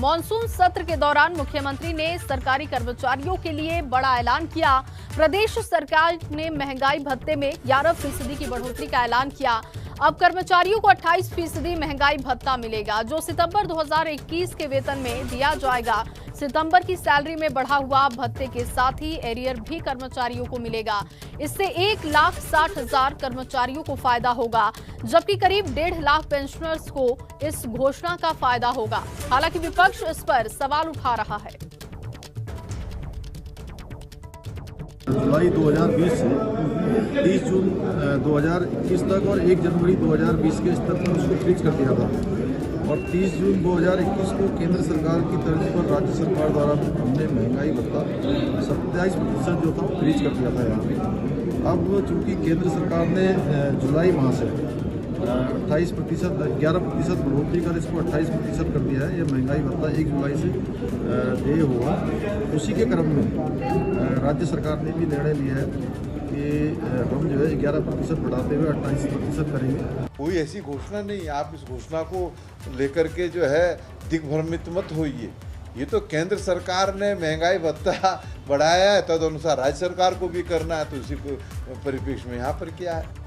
Monsoon सत्र के दौरान मुख्यमंत्री ने सरकारी कर्मचारियों के लिए बड़ा ऐलान किया। प्रदेश सरकार ने महंगाई भत्ते में 11% की बढ़ोतरी का ऐलान किया। अब कर्मचारियों को 28% महंगाई भत्ता मिलेगा, जो सितंबर 2021 के वेतन में दिया जाएगा। सितंबर की सैलरी में बढ़ा हुआ भत्ते के साथ ही एरियर भी कर्मचारियों को मिलेगा। इससे 1,60,000 कर्मचारियों को फायदा होगा, जबकि करीब 1.5 लाख पेंशनर्स को इस घोषणा का फायदा होगा। हालांकि विपक्ष इस पर सवाल उठा रहा है। जुलाई 2020 से 30 जून 2021 तक और 1 जनवरी 2020 के स्तर पर उसको फ्रीज कर दिया था और 30 जून 2021 को केंद्र सरकार की तर्ज पर राज्य सरकार द्वारा हमने महंगाई भत्ता 27% जो था फ्रीज कर दिया था यहाँ पे। अब चूँकि केंद्र सरकार ने जुलाई माह से 28% 11% बढ़ोतरी कर इसको 28% कर दिया है। यह महंगाई भत्ता 1 जुलाई से देय होगा। उसी के क्रम में राज्य सरकार ने भी निर्णय लिया है कि हम जो है 11% बढ़ाते हुए 28% करेंगे। कोई ऐसी घोषणा नहीं, आप इस घोषणा को लेकर के जो है दिग्भ्रमित मत होइए। ये तो केंद्र सरकार ने महंगाई भत्ता बढ़ाया है, तदनुसार राज्य सरकार को भी करना है, तो उसी परिप्रेक्ष्य में यहाँ पर क्या है।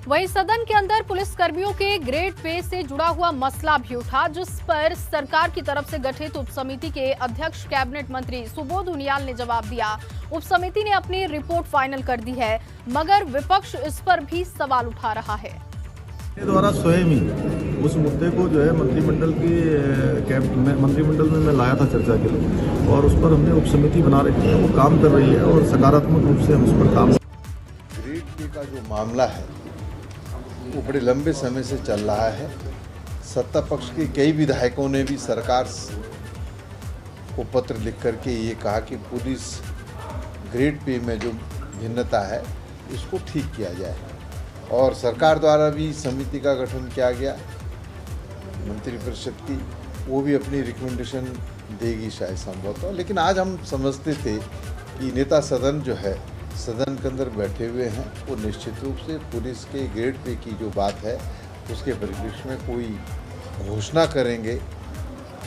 वहीं सदन के अंदर पुलिस कर्मियों के ग्रेड पे से जुड़ा हुआ मसला भी उठा, जिस पर सरकार की तरफ से गठित उप समिति के अध्यक्ष कैबिनेट मंत्री सुबोध उनियाल ने जवाब दिया। उप समिति ने अपनी रिपोर्ट फाइनल कर दी है, मगर विपक्ष इस पर भी सवाल उठा रहा है। द्वारा स्वयं ही उस मुद्दे को जो है मंत्रिमंडल में मैं लाया था चर्चा के लिए, और उस पर हमने उप समिति बना रखी है, वो काम कर रही है और सकारात्मक रूप से हम उस पर काम। ग्रेड पे का जो मामला है वो बड़े लंबे समय से चल रहा है। सत्ता पक्ष के कई विधायकों ने भी सरकार को पत्र लिख करके ये कहा कि पुलिस ग्रेड पे में जो भिन्नता है इसको ठीक किया जाए, और सरकार द्वारा भी समिति का गठन किया गया मंत्रिपरिषद की, वो भी अपनी रिकमेंडेशन देगी शायद संभवतः। लेकिन आज हम समझते थे कि नेता सदन जो है सदन के अंदर बैठे हुए हैं, वो निश्चित रूप से पुलिस के ग्रेड पे की जो बात है उसके परिप्रेक्ष्य में कोई घोषणा करेंगे,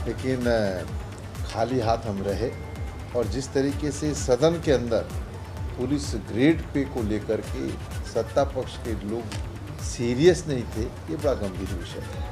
लेकिन खाली हाथ हम रहे। और जिस तरीके से सदन के अंदर पुलिस ग्रेड पे को लेकर के सत्ता पक्ष के लोग सीरियस नहीं थे, ये बड़ा गंभीर विषय है।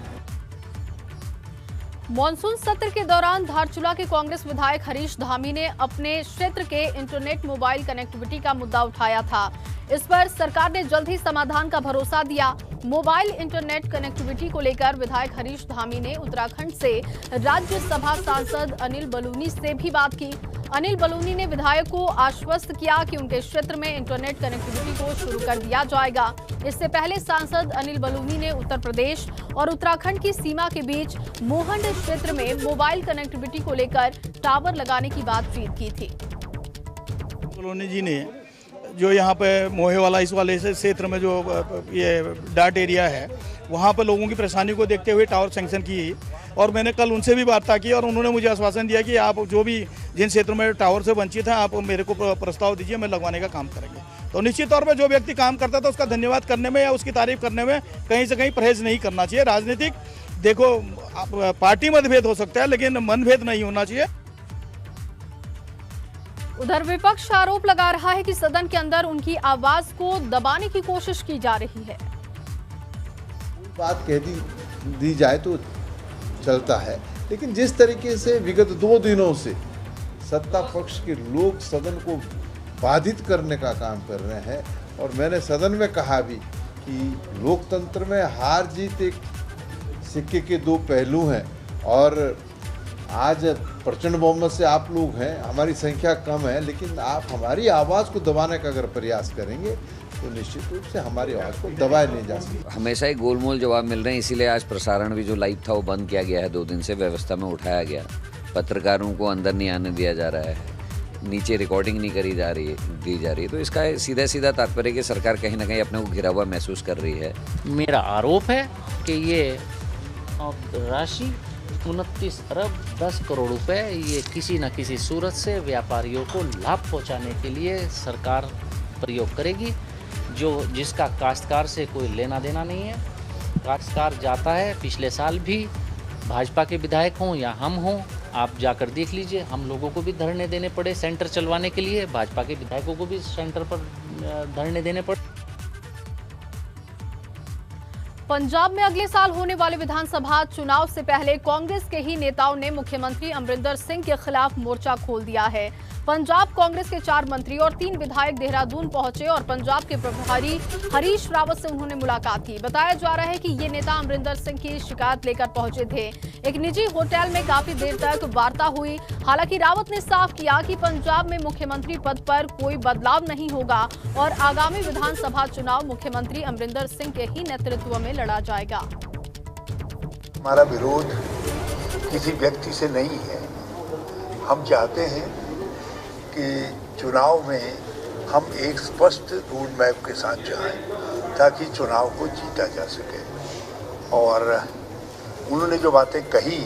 मॉनसून सत्र के दौरान धारचूला के कांग्रेस विधायक हरीश धामी ने अपने क्षेत्र के इंटरनेट मोबाइल कनेक्टिविटी का मुद्दा उठाया था। इस पर सरकार ने जल्द ही समाधान का भरोसा दिया। मोबाइल इंटरनेट कनेक्टिविटी को लेकर विधायक हरीश धामी ने उत्तराखंड से राज्यसभा सांसद अनिल बलूनी से भी बात की। अनिल बलूनी ने विधायक को आश्वस्त किया कि उनके क्षेत्र में इंटरनेट कनेक्टिविटी को शुरू कर दिया जाएगा। इससे पहले सांसद अनिल बलूनी ने उत्तर प्रदेश और उत्तराखंड की सीमा के बीच मोहंड क्षेत्र में मोबाइल कनेक्टिविटी को लेकर टावर लगाने की बातचीत की थी। बलूनी जी ने जो यहाँ पे मोहे वाला इस वाले से क्षेत्र में जो ये डाट एरिया है, वहाँ पर लोगों की परेशानी को देखते हुए टावर सैंक्शन की, और मैंने कल उनसे भी वार्ता की और उन्होंने मुझे आश्वासन दिया कि आप जो भी जिन क्षेत्रों में टावर से वंचित हैं, आप मेरे को प्रस्ताव दीजिए, मैं लगवाने का काम करेंगे। तो निश्चित तौर पर जो व्यक्ति काम करता था उसका धन्यवाद करने में या उसकी तारीफ करने में कहीं से कहीं परहेज नहीं करना चाहिए। राजनीतिक देखो पार्टी मतभेद हो सकता है, लेकिन मनभेद नहीं होना चाहिए। उधर विपक्ष आरोप लगा रहा है कि सदन के अंदर उनकी आवाज को दबाने की कोशिश की जा रही है। बात कह दी जाए तो चलता है, लेकिन जिस तरीके से विगत 2 दिनों से सत्ता पक्ष के लोग सदन को बाधित करने का काम कर रहे हैं, और मैंने सदन में कहा भी कि लोकतंत्र में हार जीत एक सिक्के के 2 पहलू हैं, और आज प्रचंड बहुमत से आप लोग हैं, हमारी संख्या कम है, लेकिन आप हमारी आवाज़ को दबाने का अगर प्रयास करेंगे तो निश्चित रूप से हमारी आवाज़ को दबाया नहीं जा सकता। हमेशा ही गोलमोल जवाब मिल रहे हैं, इसीलिए आज प्रसारण भी जो लाइव था वो बंद किया गया है। 2 दिन से व्यवस्था में उठाया गया, पत्रकारों को अंदर नहीं आने दिया जा रहा है, नीचे रिकॉर्डिंग नहीं दी जा रही है। तो इसका सीधा तात्पर्य कि सरकार कहीं ना कहीं अपने को घिरा हुआ महसूस कर रही है। मेरा आरोप है कि ये राशि 29 अरब 10 करोड़ रुपए ये किसी न किसी सूरत से व्यापारियों को लाभ पहुंचाने के लिए सरकार प्रयोग करेगी, जिसका काश्तकार से कोई लेना देना नहीं है। काश्तकार जाता है, पिछले साल भी भाजपा के विधायक हों या हम हों, आप जाकर देख लीजिए, हम लोगों को भी धरने देने पड़े सेंटर चलवाने के लिए, भाजपा के विधायकों को भी सेंटर पर धरने देने पड़े। पंजाब में अगले साल होने वाले विधानसभा चुनाव से पहले कांग्रेस के ही नेताओं ने मुख्यमंत्री अमरिंदर सिंह के खिलाफ मोर्चा खोल दिया है। पंजाब कांग्रेस के 4 मंत्री और 3 विधायक देहरादून पहुंचे और पंजाब के प्रभारी हरीश रावत से उन्होंने मुलाकात की। बताया जा रहा है कि ये नेता अमरिंदर सिंह की शिकायत लेकर पहुंचे थे। एक निजी होटल में काफी देर तक वार्ता हुई। हालांकि रावत ने साफ किया कि पंजाब में मुख्यमंत्री पद पर कोई बदलाव नहीं होगा और आगामी विधानसभा चुनाव मुख्यमंत्री अमरिंदर सिंह के ही नेतृत्व में लड़ा जाएगा। हमारा विरोध किसी व्यक्ति से नहीं है। हम चाहते हैं कि चुनाव में हम एक स्पष्ट रोड मैप के साथ जाएं ताकि चुनाव को जीता जा सके। और उन्होंने जो बातें कही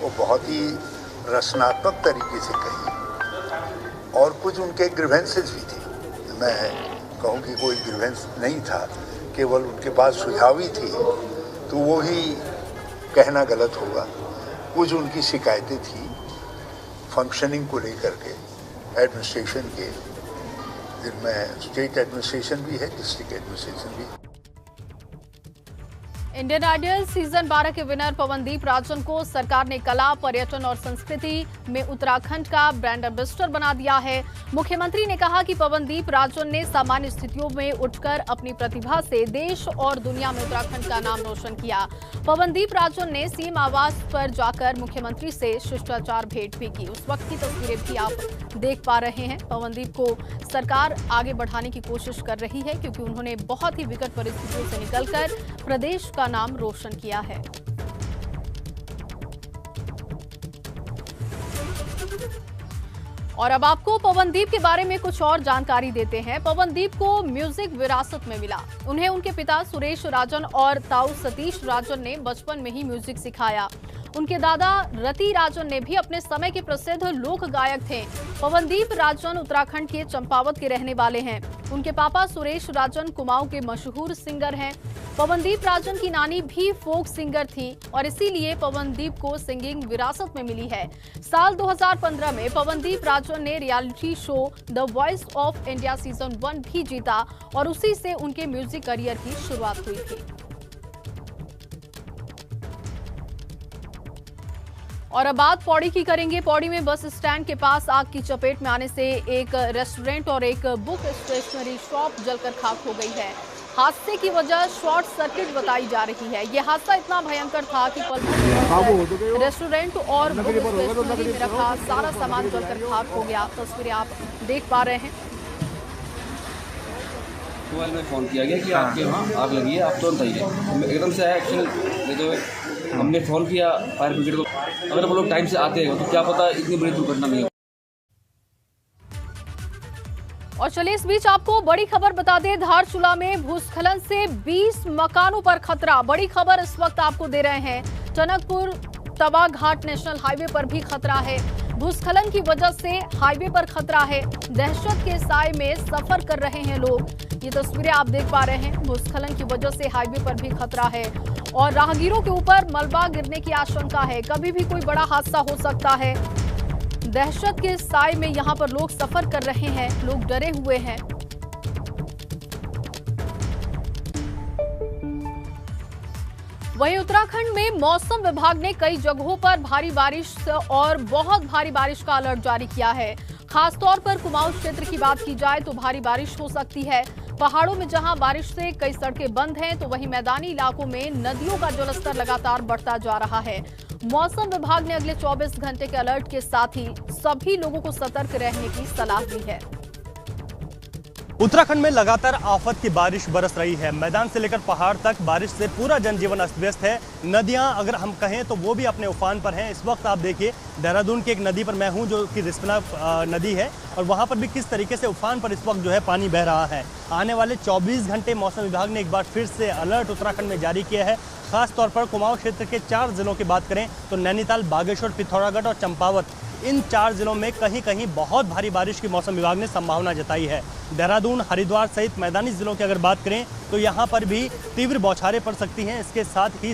वो बहुत ही रचनात्मक तरीके से कही और कुछ उनके ग्रीवेंसेस भी थे। मैं कहूँ कि कोई ग्रीवेंस नहीं था, केवल उनके पास सुझाव ही थे, तो वो ही कहना गलत होगा। कुछ उनकी शिकायतें थी फंक्शनिंग को लेकर के एडमिनिस्ट्रेशन के, जिनमें स्टेट एडमिनिस्ट्रेशन भी है, डिस्ट्रिक्ट एडमिनिस्ट्रेशन भी है। इंडियन आइडल सीजन 12 के विनर पवनदीप राजन को सरकार ने कला, पर्यटन और संस्कृति में उत्तराखंड का ब्रांड एम्बेसडर बना दिया है। मुख्यमंत्री ने कहा कि पवनदीप राजन ने सामान्य स्थितियों में उठकर अपनी प्रतिभा से देश और दुनिया में उत्तराखंड का नाम रोशन किया। पवनदीप राजन ने सीएम आवास पर जाकर मुख्यमंत्री से शिष्टाचार भेंट भी की। उस वक्त की तस्वीरें भी आप देख पा रहे हैं। पवनदीप को सरकार आगे बढ़ाने की कोशिश कर रही है क्योंकि उन्होंने बहुत ही विकट परिस्थितियों से निकलकर प्रदेश का नाम रोशन किया है। और अब आपको पवनदीप के बारे में कुछ और जानकारी देते हैं। पवनदीप को म्यूजिक विरासत में मिला। उन्हें उनके पिता सुरेश राजन और ताऊ सतीश राजन ने बचपन में ही म्यूजिक सिखाया। उनके दादा रति राजन ने भी अपने समय के प्रसिद्ध लोक गायक थे। पवनदीप राजन उत्तराखंड के चंपावत के रहने वाले हैं। उनके पापा सुरेश राजन कुमाऊं के मशहूर सिंगर हैं। पवनदीप राजन की नानी भी फोक सिंगर थी और इसीलिए पवनदीप को सिंगिंग विरासत में मिली है। साल 2015 में पवनदीप राजन ने reality show the voice of India season 1 भी जीता और उसी से उनके म्यूजिक करियर की शुरुआत हुई थी। और अब बात पौड़ी की करेंगे। पौड़ी में बस स्टैंड के पास आग की चपेट में आने से एक रेस्टोरेंट और एक बुक स्टेशनरी शॉप जलकर खाक हो गई है। हादसे की वजह शॉर्ट सर्किट बताई जा रही है। यह हादसा इतना भयंकर था कि पल भर रेस्टोरेंट और बुक स्टेशनरी में रखा सारा सामान जलकर खाक हो गया। तस्वीरें आप देख पा रहे हैं। मोबाइल में फ़ोन किया गया कि आपके वहाँ आग लगी है, आप तुरंत आइए। एकदम से आया एक्शन लेते हुए हमने फ़ोन किया फायर ब्रिगेड को। अगर वो लोग टाइम से आते हैं तो क्या पता इतनी बड़ी दुर्घटना नहीं हो। और चलिए इस बीच आपको बड़ी खबर बता दें। धारचूला में भूस्खलन से 20 मकानों पर खतरा। बड़ी खबर इस वक्त आपको दे रहे हैं। टनकपुर तवा घाट नेशनल हाईवे पर भी खतरा है। भूस्खलन की वजह से हाईवे पर खतरा है। दहशत के साए में सफर कर रहे हैं लोग। ये तस्वीरें आप देख पा रहे हैं। भूस्खलन की वजह से हाईवे पर भी खतरा है और राहगीरों के ऊपर मलबा गिरने की आशंका है। कभी भी कोई बड़ा हादसा हो सकता है। दहशत के साए में यहां पर लोग सफर कर रहे हैं। लोग डरे हुए हैं। वहीं उत्तराखंड में मौसम विभाग ने कई जगहों पर भारी बारिश और बहुत भारी बारिश का अलर्ट जारी किया है। खासतौर पर कुमाऊं क्षेत्र की बात की जाए तो भारी बारिश हो सकती है। पहाड़ों में जहां बारिश से कई सड़कें बंद हैं तो वहीं मैदानी इलाकों में नदियों का जलस्तर लगातार बढ़ता जा रहा है। मौसम विभाग ने अगले 24 घंटे के अलर्ट के साथ ही सभी लोगों को सतर्क रहने की सलाह दी है। उत्तराखंड में लगातार आफत की बारिश बरस रही है। मैदान से लेकर पहाड़ तक बारिश से पूरा जनजीवन अस्त व्यस्त है। नदियां अगर हम कहें तो वो भी अपने उफान पर हैं। इस वक्त आप देखिए देहरादून की एक नदी पर मैं हूं जो कि रिस्पना नदी है और वहां पर भी किस तरीके से उफान पर इस वक्त जो है पानी बह रहा है। आने वाले 24 घंटे मौसम विभाग ने एक बार फिर से अलर्ट उत्तराखंड में जारी किया है। खास तौर पर कुमाऊं क्षेत्र के 4 जिलों की बात करें तो नैनीताल, बागेश्वर, पिथौरागढ़ और चंपावत, इन 4 जिलों में कहीं कहीं बहुत भारी बारिश की मौसम विभाग ने संभावना जताई है। देहरादून, हरिद्वार सहित मैदानी जिलों की अगर बात करें तो यहाँ पर भी तीव्र बौछारें पड़ सकती हैं। इसके साथ ही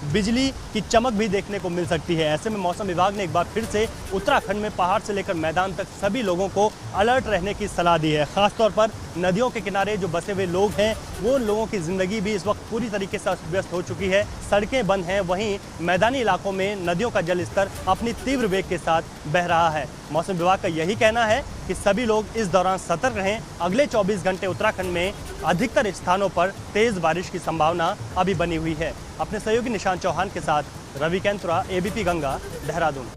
बिजली की चमक भी देखने को मिल सकती है। ऐसे में मौसम विभाग ने एक बार फिर से उत्तराखंड में पहाड़ से लेकर मैदान तक सभी लोगों को अलर्ट रहने की सलाह दी है। खासतौर पर नदियों के किनारे जो बसे हुए लोग हैं वो लोगों की ज़िंदगी भी इस वक्त पूरी तरीके से अस्त व्यस्त हो चुकी है। सड़कें बंद हैं, वहीं मैदानी इलाकों में नदियों का जल स्तर अपनी तीव्र वेग के साथ बह रहा है। मौसम विभाग का यही कहना है कि सभी लोग इस दौरान सतर्क रहें। अगले 24 घंटे उत्तराखंड में अधिकतर स्थानों पर तेज बारिश की संभावना अभी बनी हुई है। अपने सहयोगी निशांत चौहान के साथ रवि कैंतुरा, एबीपी गंगा, देहरादून।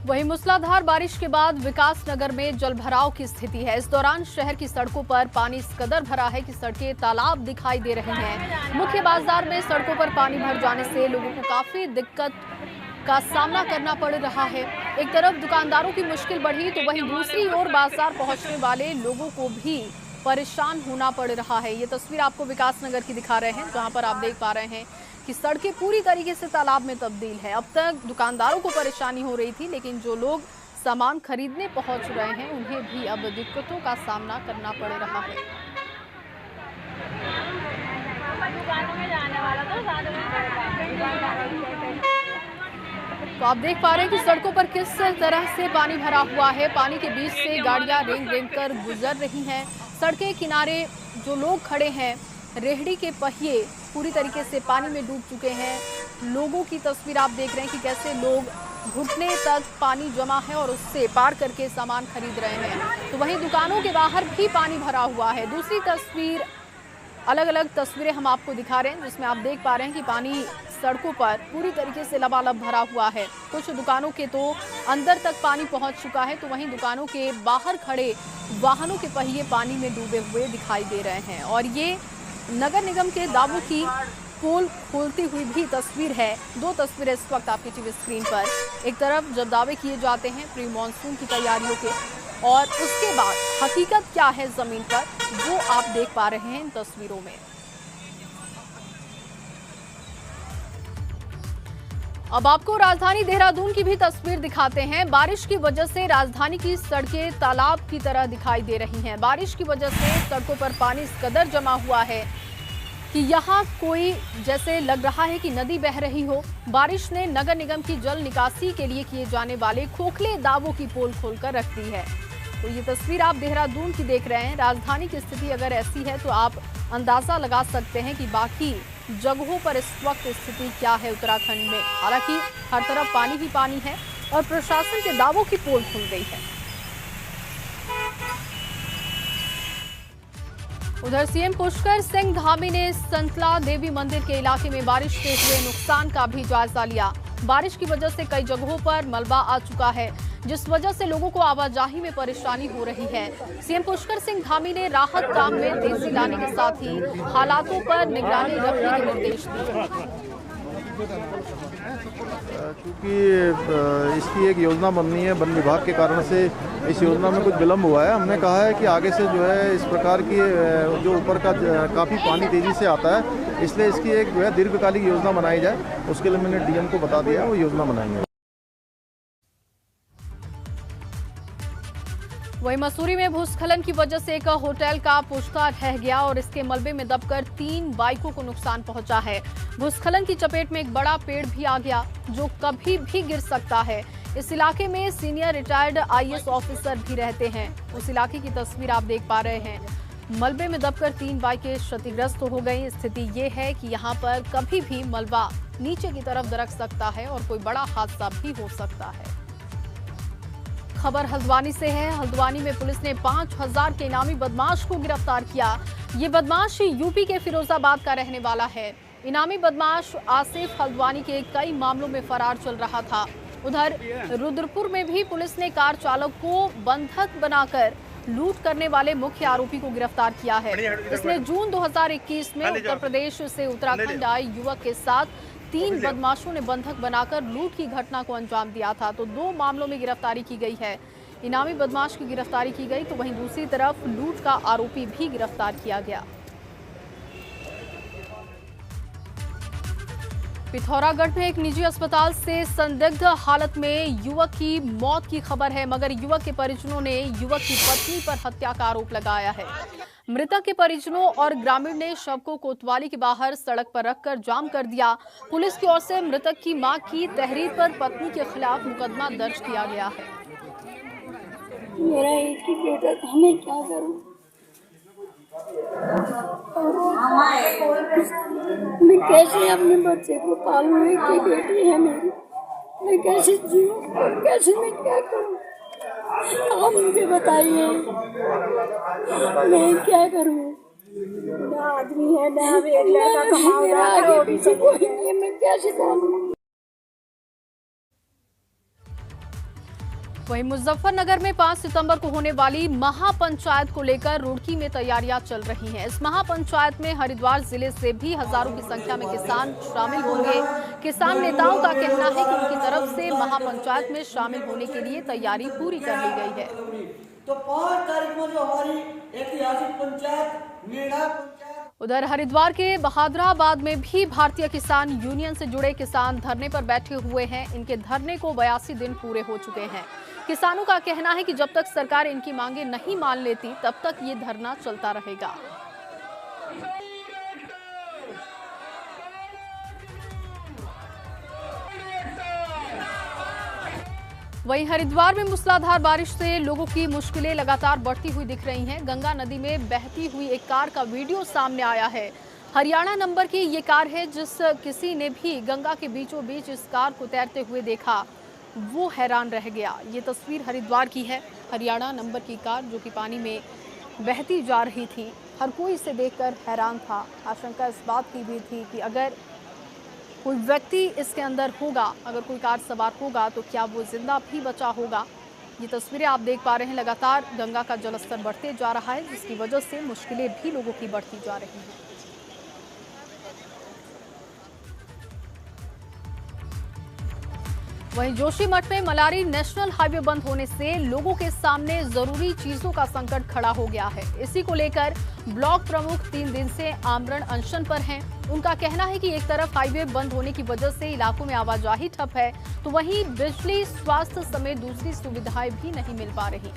वहीं मूसलाधार बारिश के बाद विकास नगर में जलभराव की स्थिति है। इस दौरान शहर की सड़कों पर पानी इस कदर भरा है कि सड़कें तालाब दिखाई दे रहे हैं। मुख्य बाजार में सड़कों पर पानी भर जाने से लोगों को काफी दिक्कत का सामना करना पड़ रहा है। एक तरफ दुकानदारों की मुश्किल बढ़ी तो वहीं दूसरी ओर बाजार पहुंचने वाले लोगों को भी परेशान होना पड़ रहा है। ये तस्वीर आपको विकास नगर की दिखा रहे हैं, जहां पर आप देख पा रहे हैं कि सड़कें पूरी तरीके से तालाब में तब्दील है। अब तक दुकानदारों को परेशानी हो रही थी, लेकिन जो लोग सामान खरीदने पहुंच रहे हैं उन्हें भी अब दिक्कतों का सामना करना पड़ रहा है। तो आप देख पा रहे हैं कि सड़कों पर किस तरह से पानी भरा हुआ है। पानी के बीच से गाड़ियां रेंग रेंग कर गुजर रही हैं। सड़कें किनारे जो लोग खड़े हैं, रेहड़ी के पहिए पूरी तरीके से पानी में डूब चुके हैं। लोगों की तस्वीर आप देख रहे हैं कि कैसे लोग घुटने तक पानी जमा है और उससे पार करके सामान खरीद रहे हैं। तो वहीं दुकानों के बाहर भी पानी भरा हुआ है। दूसरी तस्वीर, अलग अलग तस्वीरें हम आपको दिखा रहे हैं, जिसमें आप देख पा रहे हैं कि पानी सड़कों पर पूरी तरीके से लबालब भरा हुआ है। कुछ दुकानों के तो अंदर तक पानी पहुंच चुका है, तो वहीं दुकानों के बाहर खड़े वाहनों के पहिए पानी में डूबे हुए दिखाई दे रहे हैं। और ये नगर निगम के दावों की पोल खोलती हुई भी तस्वीर है। दो तस्वीरें इस वक्त आपकी टीवी स्क्रीन पर। एक तरफ जब दावे किए जाते हैं प्री मानसून की तैयारियों के, और उसके बाद हकीकत क्या है जमीन पर, वो आप देख पा रहे हैं इन तस्वीरों में। अब आपको राजधानी देहरादून की भी तस्वीर दिखाते हैं। बारिश की वजह से राजधानी की सड़कें तालाब की तरह दिखाई दे रही हैं। बारिश की वजह से सड़कों पर पानी इस कदर जमा हुआ है कि यहाँ कोई जैसे लग रहा है कि नदी बह रही हो। बारिश ने नगर निगम की जल निकासी के लिए किए जाने वाले खोखले दावों की पोल खोलकर रख दी है। तो ये तस्वीर आप देहरादून की देख रहे हैं। राजधानी की स्थिति अगर ऐसी है तो आप अंदाजा लगा सकते हैं कि बाकी जगहों पर इस वक्त स्थिति क्या है उत्तराखंड में। हालांकि हर तरफ पानी ही पानी है और प्रशासन के दावों की पोल खुल गई है। उधर सीएम पुष्कर सिंह धामी ने संतला देवी मंदिर के इलाके में बारिश से हुए नुकसान का भी जायजा लिया। बारिश की वजह से कई जगहों पर मलबा आ चुका है, जिस वजह से लोगों को आवाजाही में परेशानी हो रही है। सीएम पुष्कर सिंह धामी ने राहत काम में तेजी लाने के साथ ही हालातों पर निगरानी रखने के निर्देश दिए। क्योंकि इसकी एक योजना बननी है, वन विभाग के कारण से इस योजना में कुछ विलम्ब हुआ है। हमने कहा है कि आगे से जो है इस प्रकार की जो ऊपर का काफ़ी पानी तेज़ी से आता है, इसलिए इसकी एक जो है दीर्घकालिक योजना बनाई जाए। उसके लिए मैंने डीएम को बता दिया, वो योजना बनाएंगे। वहीं मसूरी में भूस्खलन की वजह से एक होटल का पुश्ता ढह गया और इसके मलबे में दबकर 3 बाइकों को नुकसान पहुंचा है। भूस्खलन की चपेट में एक बड़ा पेड़ भी आ गया जो कभी भी गिर सकता है। इस इलाके में सीनियर रिटायर्ड आईएएस ऑफिसर भी रहते हैं। उस इलाके की तस्वीर आप देख पा रहे हैं। मलबे में दबकर 3 बाइकें क्षतिग्रस्त हो गई। स्थिति ये है कि यहाँ पर कभी भी मलबा नीचे की तरफ दरक सकता है और कोई बड़ा हादसा भी हो सकता है। खबर हल्द्वानी से है। हल्द्वानी में पुलिस ने 5000 के इनामी बदमाश को गिरफ्तार किया। ये बदमाश यूपी के फिरोजाबाद का रहने वाला है। इनामी बदमाश आसिफ हल्द्वानी के कई मामलों में फरार चल रहा था। उधर रुद्रपुर में भी पुलिस ने कार चालक को बंधक बनाकर लूट करने वाले मुख्य आरोपी को गिरफ्तार किया है। इसने जून 2021 में उत्तर प्रदेश से उत्तराखंड आए युवक के साथ 3 बदमाशों ने बंधक बनाकर लूट की घटना को अंजाम दिया था। तो 2 मामलों में गिरफ्तारी की गई है। इनामी बदमाश की गिरफ्तारी की गई, तो वहीं दूसरी तरफ लूट का आरोपी भी गिरफ्तार किया गया। पिथौरागढ़ में एक निजी अस्पताल से संदिग्ध हालत में युवक की मौत की खबर है, मगर युवक के परिजनों ने युवक की पत्नी पर हत्या का आरोप लगाया है। मृतक के परिजनों और ग्रामीण ने शव को कोतवाली के बाहर सड़क पर रखकर जाम कर दिया। पुलिस की ओर से मृतक की मां की तहरीर पर पत्नी के खिलाफ मुकदमा दर्ज किया गया है। मेरा एक ही बेटा था, मैं क्या करूं? मैं कैसे अपने बच्चे को पालूं? एक ही बेटी है मेरी, मैं कैसे जीऊं और कैसे मैं क्या करूं? आप मुझे बताइए, मैं क्या करूं? ना आदमी है ना मेरा आगे पीछे कोई नहीं है, मैं कैसे पालूं? वहीं मुजफ्फरनगर में 5 सितंबर को होने वाली महापंचायत को लेकर रुड़की में तैयारियां चल रही हैं। इस महापंचायत में हरिद्वार जिले से भी हजारों की संख्या में किसान शामिल होंगे। किसान नेताओं का कहना है कि उनकी तरफ से महापंचायत में शामिल होने के लिए तैयारी पूरी कर ली गई है। तो 5 तारीख को जो हमारी ऐतिहासिक पंचायत उधर हरिद्वार के बहादुराबाद में भी भारतीय किसान यूनियन से जुड़े किसान धरने पर बैठे हुए हैं। इनके धरने को 82 दिन पूरे हो चुके हैं। किसानों का कहना है कि जब तक सरकार इनकी मांगे नहीं मान लेती तब तक ये धरना चलता रहेगा। वहीं हरिद्वार में मूसलाधार बारिश से लोगों की मुश्किलें लगातार बढ़ती हुई दिख रही हैं। गंगा नदी में बहती हुई एक कार का वीडियो सामने आया है। हरियाणा नंबर की ये कार है। जिस किसी ने भी गंगा के बीचों बीच इस कार को तैरते हुए देखा वो हैरान रह गया। ये तस्वीर हरिद्वार की है। हरियाणा नंबर की कार जो कि पानी में बहती जा रही थी। हर कोई इसे देखकर हैरान था। आशंका इस बात की भी थी कि अगर कोई व्यक्ति इसके अंदर होगा, अगर कोई कार सवार होगा तो क्या वो जिंदा भी बचा होगा। ये तस्वीरें आप देख पा रहे हैं। लगातार गंगा का जलस्तर बढ़ते जा रहा है, जिसकी वजह से मुश्किलें भी लोगों की बढ़ती जा रही हैं। वहीं जोशीमठ में मलारी नेशनल हाईवे बंद होने से लोगों के सामने जरूरी चीजों का संकट खड़ा हो गया है। इसी को लेकर ब्लॉक प्रमुख 3 दिन से आमरण अनशन पर हैं। उनका कहना है कि एक तरफ हाईवे बंद होने की वजह से इलाकों में आवाजाही ठप है, तो वहीं बिजली, स्वास्थ्य समेत दूसरी सुविधाएं भी नहीं मिल पा रही।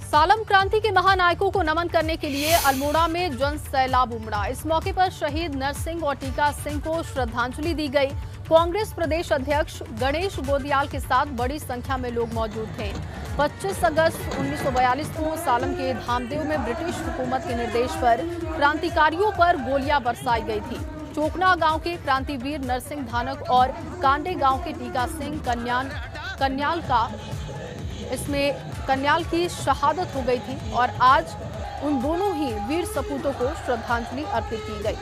सालम क्रांति के महानायकों को नमन करने के लिए अल्मोड़ा में जन सैलाब उमड़ा। इस मौके पर शहीद नरसिंह और टीका सिंह को श्रद्धांजलि दी गई। कांग्रेस प्रदेश अध्यक्ष गणेश गोदियाल के साथ बड़ी संख्या में लोग मौजूद थे। 25 अगस्त 1942 को सालम के धामदेव में ब्रिटिश हुकूमत के निर्देश पर क्रांतिकारियों पर गोलियां बरसाई गई थी। चोकना गांव के क्रांतिवीर नरसिंह धानक और कांडे गांव के टीका सिंह कन्याल की शहादत हो गई थी और आज उन दोनों ही वीर सपूतों को श्रद्धांजलि अर्पित की गई।